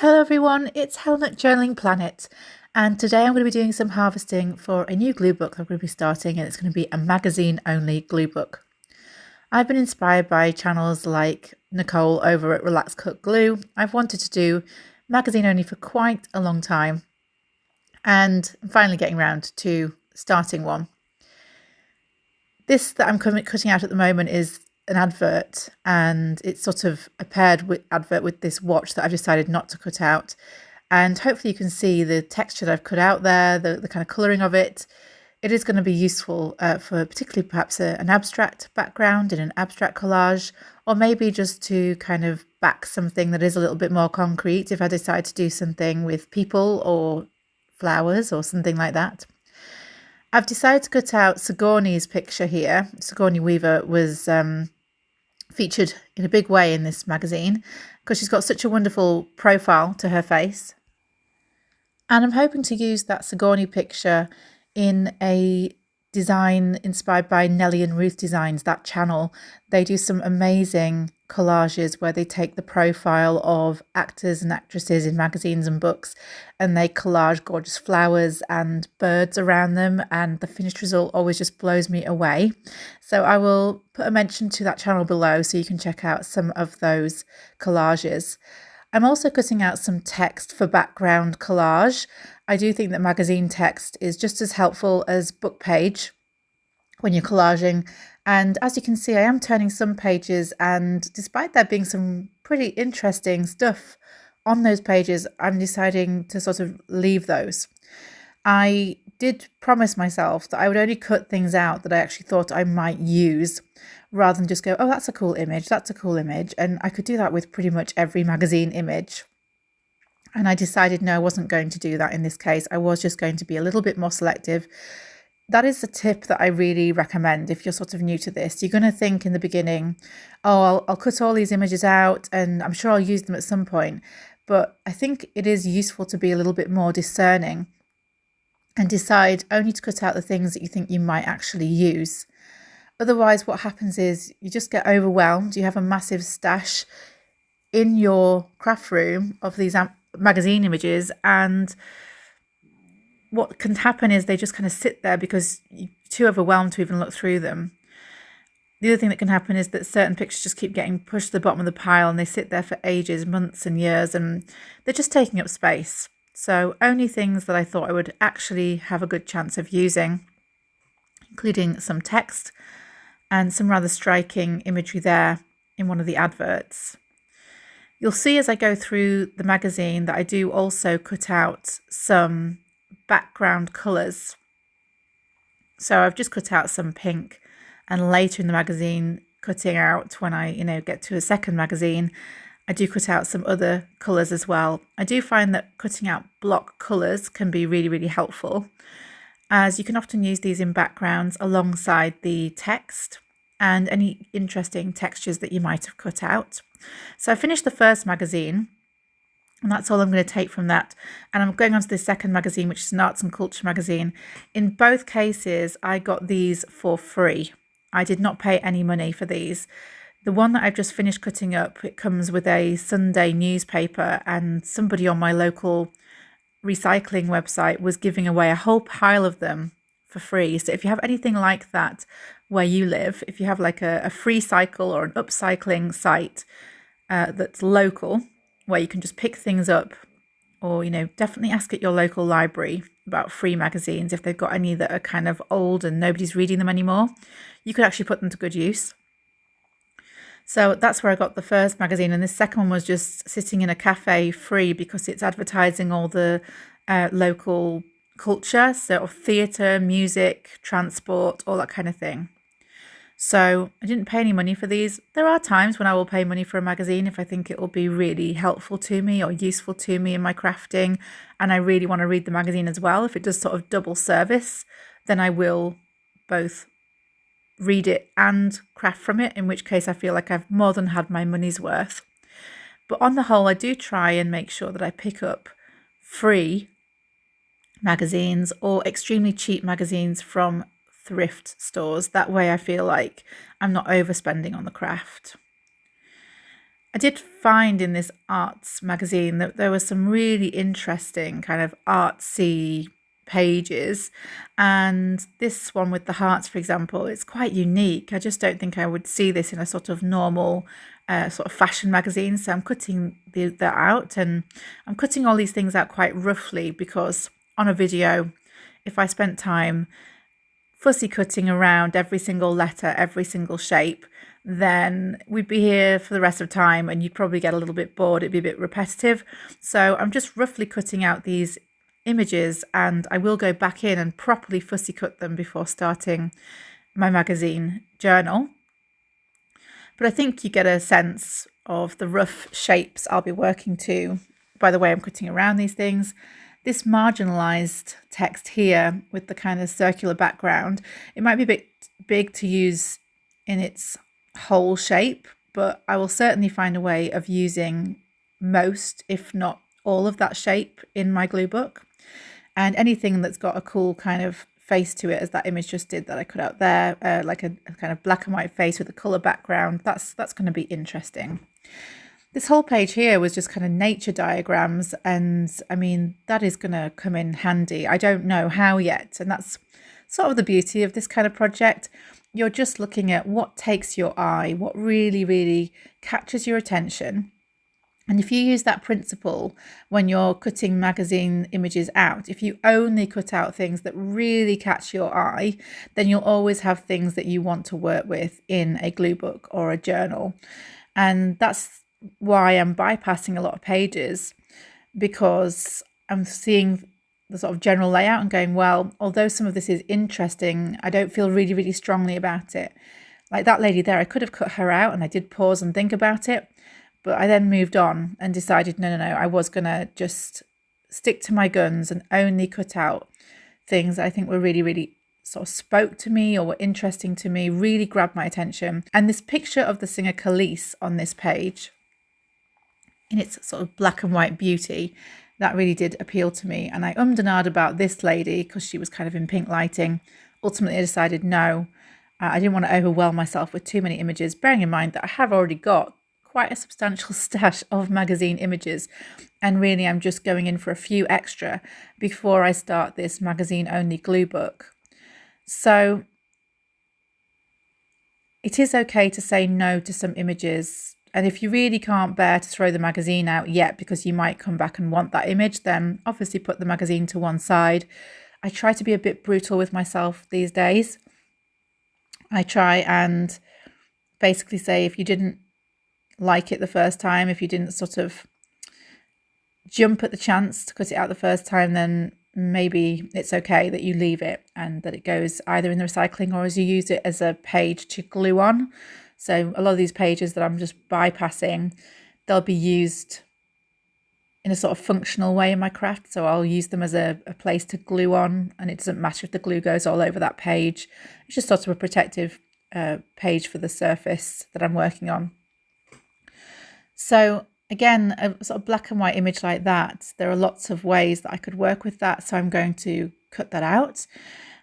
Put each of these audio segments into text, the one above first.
Hello everyone, it's Helen at Journaling Planet, and today I'm going to be doing some harvesting for a new glue book I'm going to be starting, and it's going to be a magazine only glue book. I've been inspired by channels like Nicole over at Relax Cut Glue. I've wanted to do magazine only for quite a long time, and I'm finally getting around to starting one. This that I'm cutting out at the moment is an advert, and it's sort of a paired advert with this watch that I've decided not to cut out. And hopefully you can see the texture that I've cut out there, the kind of colouring of it. It is going to be useful for particularly perhaps an abstract background in an abstract collage, or maybe just to kind of back something that is a little bit more concrete if I decide to do something with people or flowers or something like that. I've decided to cut out Sigourney's picture here. Sigourney Weaver was featured in a big way in this magazine because she's got such a wonderful profile to her face. And I'm hoping to use that Sigourney picture in a design inspired by Nellie and Ruth Designs, that channel. They do some amazing collages where they take the profile of actors and actresses in magazines and books, and they collage gorgeous flowers and birds around them, and the finished result always just blows me away. So I will put a mention to that channel below so you can check out some of those collages. I'm also cutting out some text for background collage. I do think that magazine text is just as helpful as book page when you're collaging. And as you can see, I am turning some pages, and despite there being some pretty interesting stuff on those pages, I'm deciding to sort of leave those. I did promise myself that I would only cut things out that I actually thought I might use, rather than just go, oh, that's a cool image, that's a cool image. And I could do that with pretty much every magazine image. And I decided, no, I wasn't going to do that in this case. I was just going to be a little bit more selective. That is a tip that I really recommend if you're sort of new to this. You're going to think in the beginning, oh, I'll cut all these images out and I'm sure I'll use them at some point. But I think it is useful to be a little bit more discerning and decide only to cut out the things that you think you might actually use. Otherwise, what happens is you just get overwhelmed. You have a massive stash in your craft room of these magazine images, and what can happen is they just kind of sit there because you're too overwhelmed to even look through them. The other thing that can happen is that certain pictures just keep getting pushed to the bottom of the pile, and they sit there for ages, months and years, and they're just taking up space. So only things that I thought I would actually have a good chance of using, including some text and some rather striking imagery there in one of the adverts. You'll see as I go through the magazine that I do also cut out some background colours. So I've just cut out some pink, and later in the magazine, cutting out when I get to a second magazine, I do cut out some other colours as well. I do find that cutting out block colours can be really, really helpful, as you can often use these in backgrounds alongside the text and any interesting textures that you might have cut out. So I finished the first magazine, and that's all I'm going to take from that. And I'm going on to the second magazine, which is an arts and culture magazine. In both cases, I got these for free. I did not pay any money for these. The one that I've just finished cutting up, it comes with a Sunday newspaper, and somebody on my local recycling website was giving away a whole pile of them for free. So if you have anything like that where you live, if you have like a free cycle or an upcycling site that's local, where you can just pick things up, or definitely ask at your local library about free magazines if they've got any that are kind of old and nobody's reading them anymore. You could actually put them to good use. So that's where I got the first magazine, and this second one was just sitting in a cafe free because it's advertising all the local culture, so theatre, music, transport, all that kind of thing. So I didn't pay any money for these. There are times when I will pay money for a magazine if I think it will be really helpful to me or useful to me in my crafting, and I really want to read the magazine as well. If it does sort of double service, then I will both read it and craft from it, in which case I feel like I've more than had my money's worth. But on the whole, I do try and make sure that I pick up free magazines or extremely cheap magazines from thrift stores. That way I feel like I'm not overspending on the craft. I did find in this arts magazine that there were some really interesting kind of artsy pages. And this one with the hearts, for example, it's quite unique. I just don't think I would see this in a sort of normal sort of fashion magazine. So I'm cutting that out, and I'm cutting all these things out quite roughly because on a video, if I spent time fussy cutting around every single letter, every single shape, then we'd be here for the rest of time and you'd probably get a little bit bored. It'd be a bit repetitive. So I'm just roughly cutting out these images, and I will go back in and properly fussy cut them before starting my magazine journal. But I think you get a sense of the rough shapes I'll be working to by the way I'm cutting around these things. This marginalized text here with the kind of circular background, it might be a bit big to use in its whole shape, but I will certainly find a way of using most, if not all of that shape in my glue book. And anything that's got a cool kind of face to it, as that image just did that I cut out there, like a kind of black and white face with a colour background, that's going to be interesting. This whole page here was just kind of nature diagrams, and I mean, that is going to come in handy. I don't know how yet, and that's sort of the beauty of this kind of project. You're just looking at what takes your eye, what really, really catches your attention. And if you use that principle when you're cutting magazine images out, if you only cut out things that really catch your eye, then you'll always have things that you want to work with in a glue book or a journal. And that's why I'm bypassing a lot of pages, because I'm seeing the sort of general layout and going, well, although some of this is interesting, I don't feel really, really strongly about it. Like that lady there, I could have cut her out, and I did pause and think about it. But I then moved on and decided, no, I was going to just stick to my guns and only cut out things that I think were really, really sort of spoke to me or were interesting to me, really grabbed my attention. And this picture of the singer Khalees on this page, in its sort of black and white beauty, that really did appeal to me. And I and ahed about this lady because she was kind of in pink lighting. Ultimately, I decided no, I didn't want to overwhelm myself with too many images, bearing in mind that I have already got quite a substantial stash of magazine images, and really I'm just going in for a few extra before I start this magazine only glue book. So it is okay to say no to some images, and if you really can't bear to throw the magazine out yet because you might come back and want that image, then obviously put the magazine to one side. I try to be a bit brutal with myself these days. I try and basically say, if you didn't like it the first time, if you didn't sort of jump at the chance to cut it out the first time, then maybe it's okay that you leave it and that it goes either in the recycling or as you use it as a page to glue on. So a lot of these pages that I'm just bypassing, they'll be used in a sort of functional way in my craft. So I'll use them as a place to glue on, and it doesn't matter if the glue goes all over that page. It's just sort of a protective page for the surface that I'm working on. So again, a sort of black and white image like that, there are lots of ways that I could work with that. So I'm going to cut that out.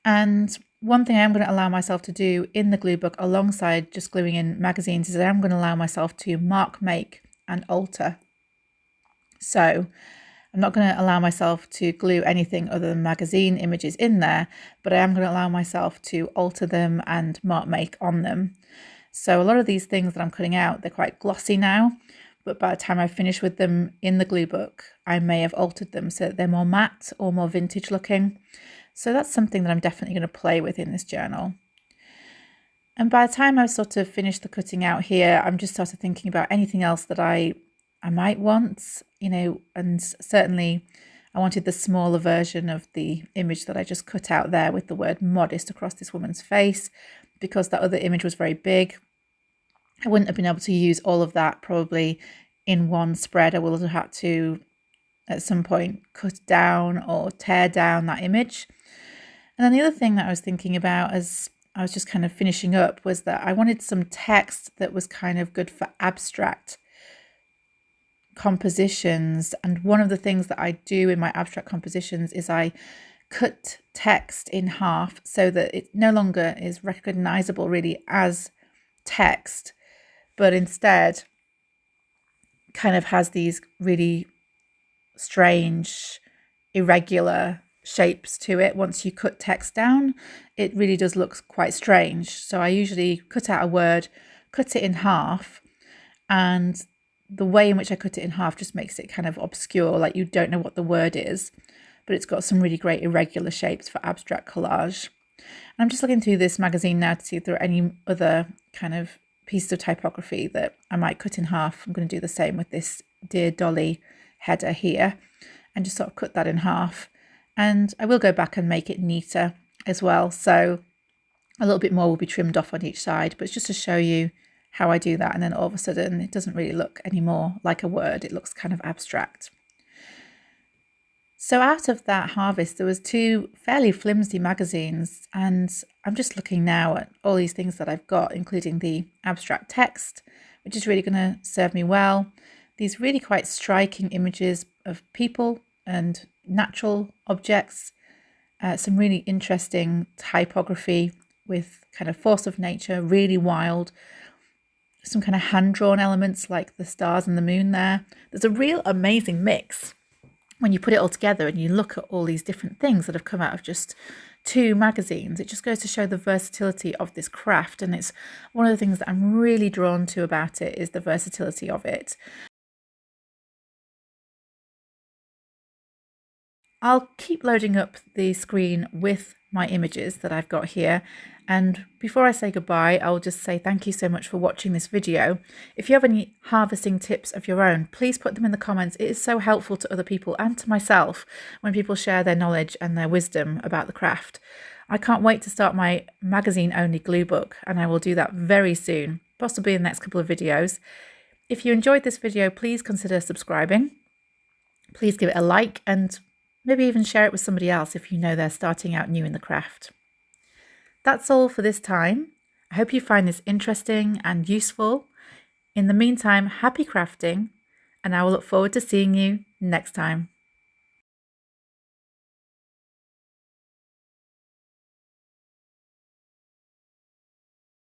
And one thing I'm going to allow myself to do in the glue book alongside just gluing in magazines is I'm going to allow myself to mark, make and alter. So I'm not going to allow myself to glue anything other than magazine images in there, but I am going to allow myself to alter them and mark, make on them. So a lot of these things that I'm cutting out, they're quite glossy now, but by the time I finish with them in the glue book, I may have altered them so that they're more matte or more vintage looking. So that's something that I'm definitely going to play with in this journal. And by the time I've sort of finished the cutting out here, I'm just sort of thinking about anything else that I might want, and certainly I wanted the smaller version of the image that I just cut out there with the word modest across this woman's face, because that other image was very big. I wouldn't have been able to use all of that probably in one spread. I would have had to, at some point, cut down or tear down that image. And then the other thing that I was thinking about as I was just kind of finishing up was that I wanted some text that was kind of good for abstract compositions. And one of the things that I do in my abstract compositions is I cut text in half so that it no longer is recognizable really as text, but instead kind of has these really strange, irregular shapes to it. Once you cut text down, it really does look quite strange. So I usually cut out a word, cut it in half, and the way in which I cut it in half just makes it kind of obscure, like you don't know what the word is, but it's got some really great irregular shapes for abstract collage. And I'm just looking through this magazine now to see if there are any other kind of pieces of typography that I might cut in half. I'm going to do the same with this Dear Dolly header here and just sort of cut that in half. And I will go back and make it neater as well. So a little bit more will be trimmed off on each side, but it's just to show you how I do that. And then all of a sudden it doesn't really look anymore like a word. It looks kind of abstract. So out of that harvest, there was 2 fairly flimsy magazines, and I'm just looking now at all these things that I've got, including the abstract text, which is really going to serve me well. These really quite striking images of people and natural objects, some really interesting typography with kind of force of nature, really wild, some kind of hand-drawn elements like the stars and the moon there. There's a real amazing mix when you put it all together and you look at all these different things that have come out of just 2 magazines. It just goes to show the versatility of this craft, and it's one of the things that I'm really drawn to about it is the versatility of it. I'll keep loading up the screen with my images that I've got here, and before I say goodbye, I'll just say thank you so much for watching this video. If you have any harvesting tips of your own, please put them in the comments. It is so helpful to other people and to myself when people share their knowledge and their wisdom about the craft. I can't wait to start my magazine-only glue book, and I will do that very soon, possibly in the next couple of videos. If you enjoyed this video, please consider subscribing. Please give it a like and maybe even share it with somebody else if you know they're starting out new in the craft. That's all for this time. I hope you find this interesting and useful. In the meantime, happy crafting, and I will look forward to seeing you next time.